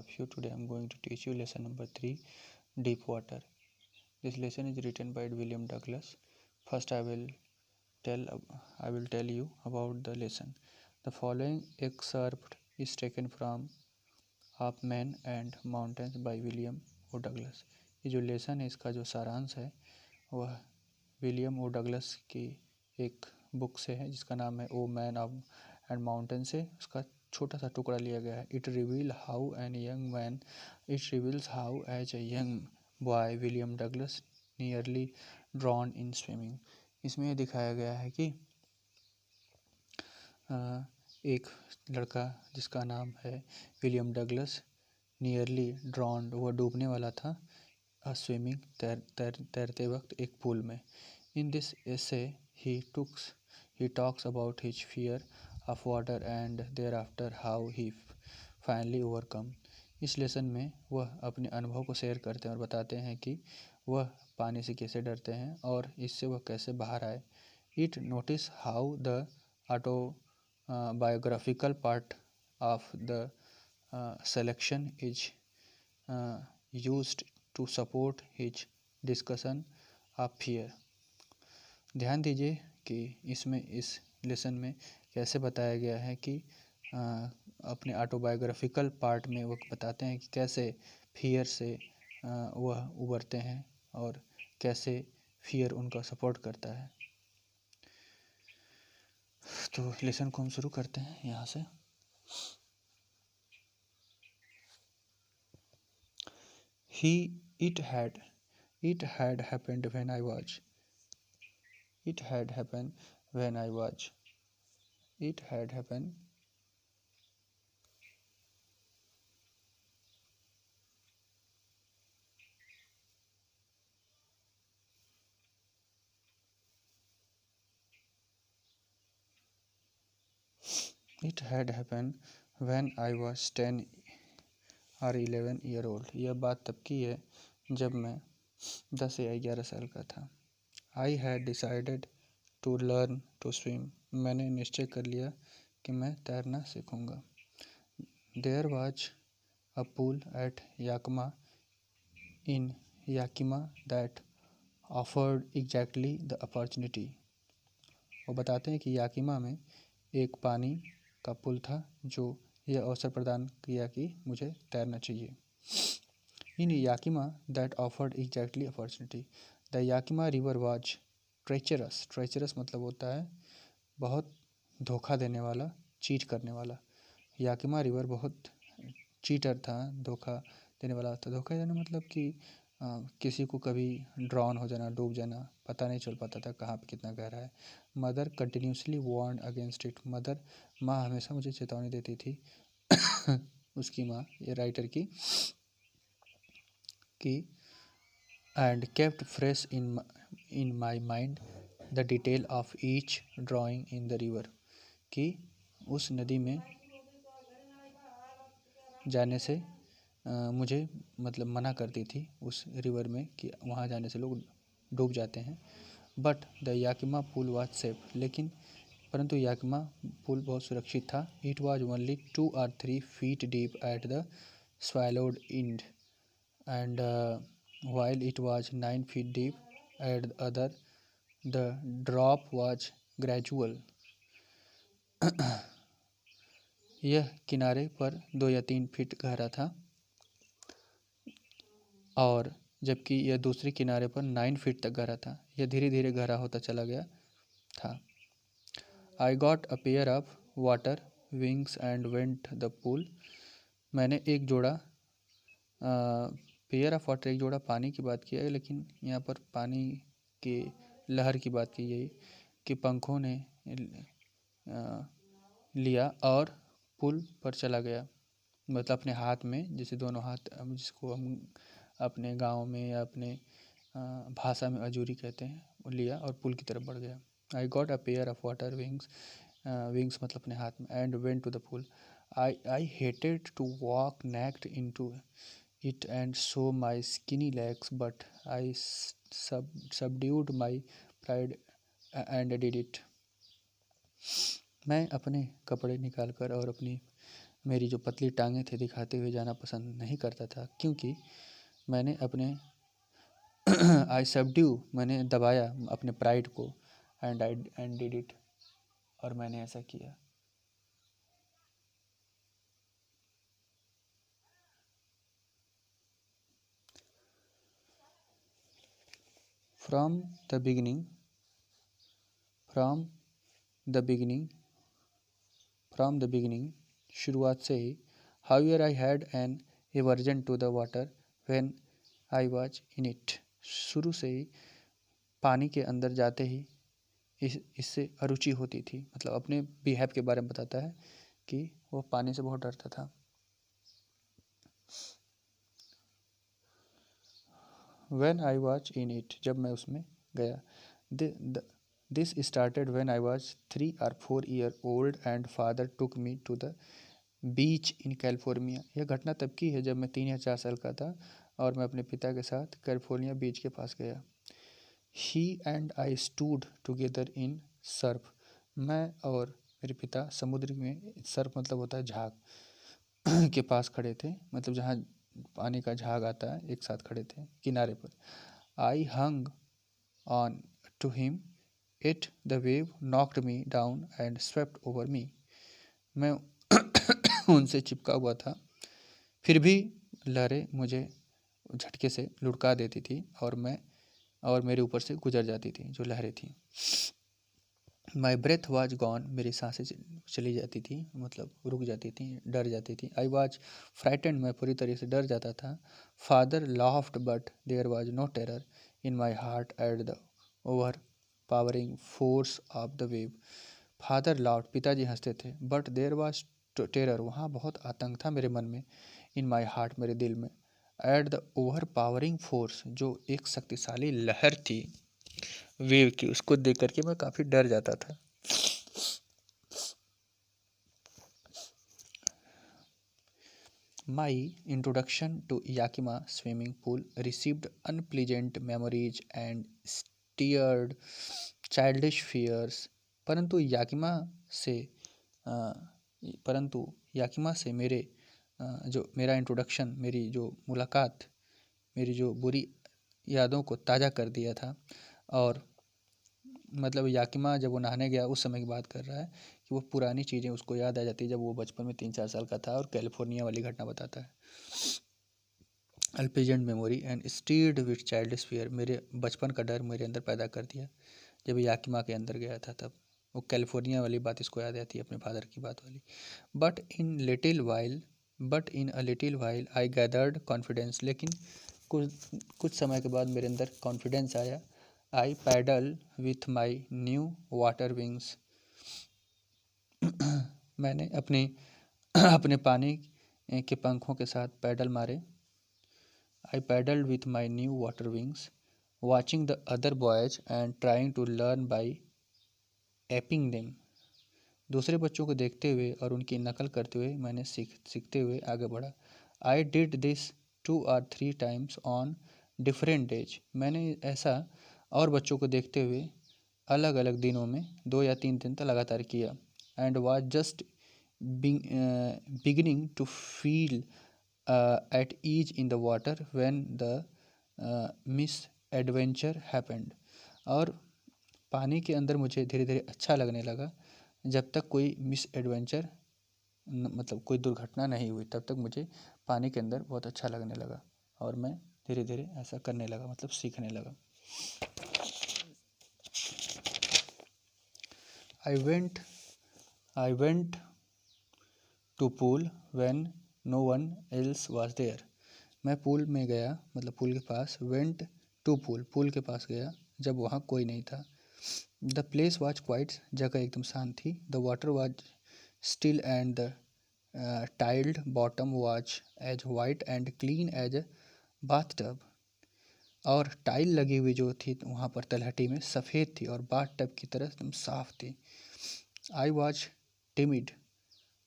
of you. Today I am going to teach you lesson number 3, Deep Water. This lesson is written by William Douglas. First I will tell you about the lesson. The following excerpt is taken from Of Men and Mountains by William O. Douglas. ये जो lesson है इसका जो सारांश है वह William ओ Douglas की एक बुक से है जिसका नाम है O man of and mountain से उसका छोटा सा टुकड़ा लिया गया है. It reveals how as a young boy William Douglas nearly drowned in swimming. इसमें यह दिखाया गया है कि एक लड़का जिसका नाम है विलियम डगलस नियरली ड्रॉन, वह डूबने वाला था स्विमिंग तैरते वक्त एक पूल में. In this essay he talks about his fear of water and thereafter how he finally overcome. इस लेसन में वह अपने अनुभव को शेयर करते हैं और बताते हैं कि वह पानी से कैसे डरते हैं और इससे वह कैसे बाहर आए. It notice how the autobiographical part of the selection is used to support his discussion of fear. ध्यान दीजिए कि इसमें इस लेसन में कैसे बताया गया है कि अपने ऑटोबायोग्राफिकल पार्ट में वो बताते हैं कि कैसे फियर से वह उबरते हैं और कैसे फियर उनका सपोर्ट करता है. तो लेसन को हम शुरू करते हैं यहाँ से. It had happened when I was It had happened when I was It had happened It had happened when I was 10 or 11 year old. यह बात तब की है जब मैं 10 या 11 साल का था. I had decided to learn to swim. मैंने निश्चय कर लिया कि मैं तैरना सीखूंगा. There was a pool at Yakima that offered exactly the opportunity. वो बताते हैं कि याकिमा में एक पानी का पुल था जो यह अवसर प्रदान किया कि मुझे तैरना चाहिए. इन Yakima that offered exactly opportunity. The Yakima river was treacherous मतलब होता है बहुत धोखा देने वाला, चीट करने वाला. याकिमा रिवर बहुत चीटर था, धोखा देने वाला था. धोखा देना मतलब कि किसी को कभी ड्रॉन हो जाना, डूब जाना, पता नहीं चल पाता था कहाँ पे कितना गहरा है. Mother continuously warn against it. माँ हमेशा मुझे चेतावनी देती थी उसकी माँ, ये राइटर की, कि and kept fresh in my mind the detail of each drawing in the river. कि उस नदी में जाने से मुझे मतलब मना करती थी उस रिवर में कि वहाँ जाने से लोग डूब जाते हैं. But the Yakima pool was safe. लेकिन परंतु याकिमा पुल बहुत सुरक्षित था. It was only 2 or 3 feet deep at the swallowed end and while it was 9 feet deep at the other, the drop was gradual. यह किनारे पर 2 या 3 feet गहरा था और जबकि यह दूसरे किनारे पर 9 फीट तक गहरा था. यह धीरे धीरे गहरा होता चला गया था. I got a pair of water wings and went the pool. मैंने एक जोड़ा पेयर ऑफ वाटर, एक जोड़ा पानी की बात किया है, लेकिन यहाँ पर पानी के लहर की बात की गई कि पंखों ने लिया और पुल पर चला गया. मतलब अपने हाथ में, जैसे दोनों हाथ, जिसको हम अपने गांव में या अपने भाषा में अजूरी कहते हैं, वो लिया और पुल की तरफ बढ़ गया. I got a pair of water wings मतलब अपने हाथ में, and went to the pool. I hated to walk naked into it and show my skinny legs, but I subdued my pride and did it. मैं अपने कपड़े निकाल कर और अपनी मेरी जो पतली टांगें थे दिखाते हुए जाना पसंद नहीं करता था, क्योंकि मैंने अपने मैंने दबाया अपने प्राइड को, एंड डिड इट, और मैंने ऐसा किया। From the beginning from the beginning from the beginning शुरुआत से ही, however I had an aversion to the water when I was in it. शुरू से ही पानी के अंदर जाते ही इससे अरुचि होती थी। मतलब अपने बिहेव के बारे में बताता है कि वो पानी से बहुत डरता था। When I was in it, जब मैं उसमें गया। This started when I was 3 or 4 year old and father took me to the beach in California. यह घटना तब की है जब मैं 3 या 4 साल का था और मैं अपने पिता के साथ कैलिफोर्निया बीच के पास गया। He and I stood together in surf. मैं और मेरे पिता समुद्र में, सर्फ मतलब होता है झाग, के पास खड़े थे, मतलब जहाँ पानी का झाग आता है, एक साथ खड़े थे किनारे पर। I hung on to him, it the wave knocked me down and swept over me. मैं उनसे चिपका हुआ था, फिर भी लहरें मुझे झटके से लुढ़का देती थी और मेरे ऊपर से गुजर जाती थी जो लहरें थी। माई ब्रेथ वाज गॉन, मेरी सांसें चली जाती थी, मतलब रुक जाती थी, डर जाती थी। आई वाज फ्राइटेंड, मैं पूरी तरह से डर जाता था। Father laughed but there was no terror in my heart at the overpowering force of the wave. Father laughed, पिताजी हंसते थे, बट देयर वाज टेरर, वहाँ बहुत आतंक था मेरे मन में, इन माई हार्ट, मेरे दिल में, eight the overpowering force, जो एक शक्तिशाली लहर थी वेव की, उसको देख करके मैं काफ़ी डर जाता था। My introduction to Yakima swimming pool received unpleasant memories and stirred childish fears. से परंतु याकिमा से जो मेरा इंट्रोडक्शन, मेरी जो मुलाकात, मेरी जो बुरी यादों को ताज़ा कर दिया था। और मतलब याकिमा जब वो नहाने गया उस समय की बात कर रहा है कि वो पुरानी चीज़ें उसको याद आ जाती है जब वो बचपन में 3-4 साल का था, और कैलिफोर्निया वाली घटना बताता है। Unpleasant memory and stirred with childish fear, मेरे बचपन का डर मेरे अंदर पैदा कर दिया जब याकिमा के अंदर गया था। तब वो कैलिफोर्निया वाली बात इसको याद आती है, अपने फादर की बात वाली। But in a little while I gathered confidence, लेकिन कुछ समय के बाद मेरे अंदर कॉन्फिडेंस आया। I paddle with my new water wings, मैंने अपने पानी के पंखों के साथ पैडल मारे। I paddled with my new water wings, watching the other boys and trying to learn by aping them. दूसरे बच्चों को देखते हुए और उनकी नकल करते हुए मैंने सीखते हुए आगे बढ़ा। I did this 2 or 3 times on different days, मैंने ऐसा और बच्चों को देखते हुए अलग अलग दिनों में 2 या 3 दिन तक लगातार किया। And was just beginning to feel at ease in the water when the misadventure happened, और पानी के अंदर मुझे धीरे धीरे अच्छा लगने लगा जब तक कोई मिस एडवेंचर, मतलब कोई दुर्घटना नहीं हुई, तब तक मुझे पानी के अंदर बहुत अच्छा लगने लगा और मैं धीरे धीरे ऐसा करने लगा, मतलब सीखने लगा। I went to pool when no one else was there, मैं पूल में गया, मतलब पूल के पास, वेंट टू पूल, पूल के पास गया जब वहाँ कोई नहीं था। द प्लेस वाज क्वाइट, जगह एकदम शांत थी। The water was still and the tiled bottom was as white and clean as a bathtub, और टाइल लगी हुई जो थी वहाँ पर तलहटी में सफ़ेद थी और बाथटब की तरह एकदम साफ थी। I was timid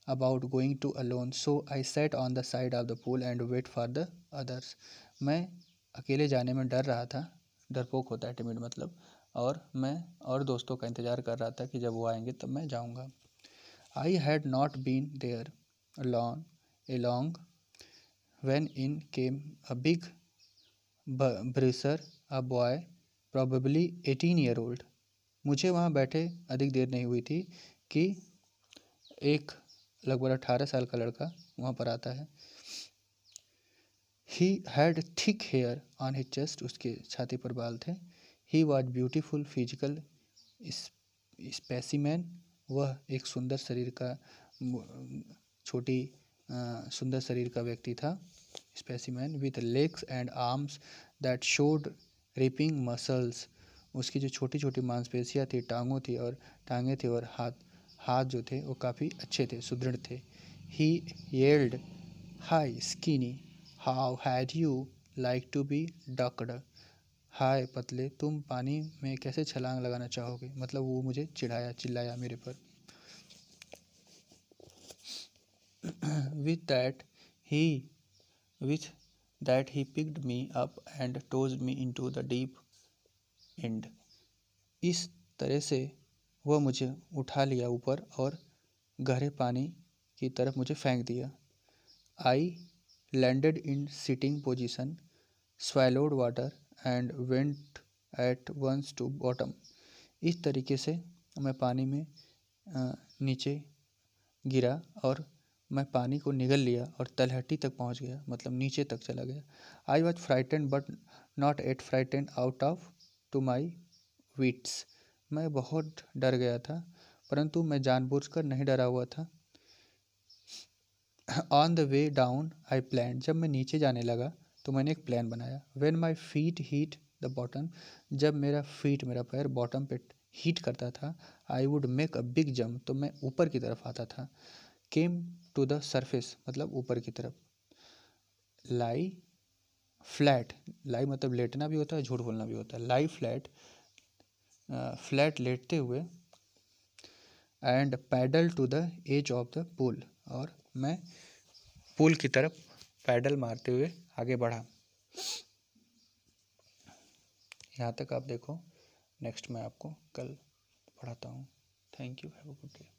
about going to alone, so I sat on the side of the pool and wait for the others, मैं अकेले जाने में डर रहा था, डरपोक होता है टिमिड मतलब, और मैं और दोस्तों का इंतज़ार कर रहा था कि जब वो आएंगे तब मैं जाऊंगा। I had not been there, along when in came a big bracer, a boy, probably 18-year-old. मुझे वहाँ बैठे अधिक देर नहीं हुई थी कि एक लगभग 18 साल का लड़का वहाँ पर आता है। He had thick hair on his chest, उसके छाती पर बाल थे। He was beautiful physical specimen, वह एक सुंदर शरीर का छोटी सुंदर शरीर का व्यक्ति था। Specimen with legs and arms that showed ripping muscles, उसकी जो छोटी छोटी मांसपेशियाँ थी, टांगें थी और हाथ जो थे वो काफ़ी अच्छे थे, सुदृढ़ थे। He yelled, hi skinny, how had you like to be ducked, hi पतले, तुम पानी में कैसे छलांग लगाना चाहोगे, मतलब वो मुझे चिल्लाया मेरे पर। with that he with that he picked me up and tossed me into the deep end, इस तरह से वह मुझे उठा लिया ऊपर और गहरे पानी की तरफ मुझे फेंक दिया। I landed in sitting position, swallowed water and went at once to bottom, इस तरीके से मैं पानी में नीचे गिरा और मैं पानी को निगल लिया और तलहटी तक पहुंच गया, मतलब नीचे तक चला गया। I was frightened but not at frightened out of to my wits, मैं बहुत डर गया था परंतु मैं जानबूझकर नहीं डरा हुआ था। On the way down I plan, जब मैं नीचे जाने लगा तो मैंने एक प्लान बनाया। When my feet heat the bottom, जब मेरा पैर बॉटम पे हीट करता था, I would make a big jump, तो मैं ऊपर की तरफ आता था। केम टू द सरफेस, मतलब ऊपर की तरफ। लाई फ्लैट, लाई मतलब लेटना भी होता है, झूठ बोलना भी होता है। लाई फ्लैट, फ्लैट लेटते हुए, and paddle to the edge of the pool, और मैं पूल की तरफ पैडल मारते हुए आगे बढ़ा। यहाँ तक आप देखो, नेक्स्ट मैं आपको कल पढ़ाता हूँ। Thank you, have a good day.